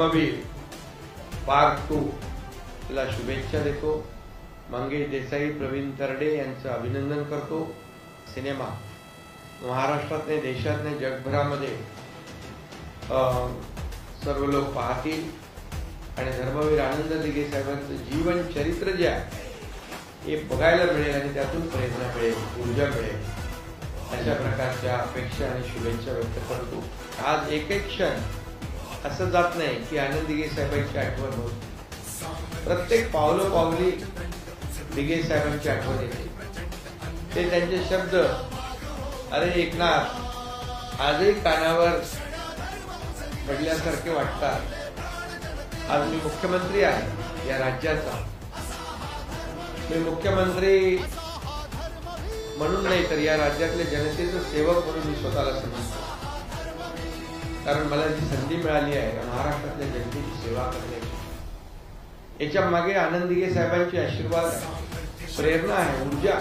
Dharmaveer part 2 ला शुभेच्छा देतो। मंगेश देसाई, प्रवीण तरडे यांचं अभिनंदन करतो। सिनेमा महाराष्ट्रात नाही, देशात नाही, जगभरामध्ये सर्व लोक पाहतील आणि धर्मवीर आनंद दिघे साहेबांचं जीवन चरित्र जे आहे हे बघायला मिळेल आणि त्यातून प्रेरणा मिळेल, ऊर्जा मिळेल, अशा प्रकारच्या अपेक्षा आणि शुभेच्छा व्यक्त करतो। आज एक एक क्षण असं जात नाही की आनंद दिघे साहेबांची आठवण होत। प्रत्येक पावलोपावली दिघे साहेबांची आठवण येते। ते त्यांचे शब्द, अरे एकनाथ, आजही कानावर पडल्यासारखे वाटतात। आज मी मुख्यमंत्री आहे या राज्याचा। मी मुख्यमंत्री म्हणून नाही तर या राज्यातल्या जनतेचं सेवक म्हणून मी स्वतःला समजतो। कारण मला जी संधी मिळाली आहे महाराष्ट्रातल्या जनतेची सेवा करण्याची, याच्या मागे आनंद दिघे साहेबांचे आशीर्वाद आहे, प्रेरणा आहे, ऊर्जा।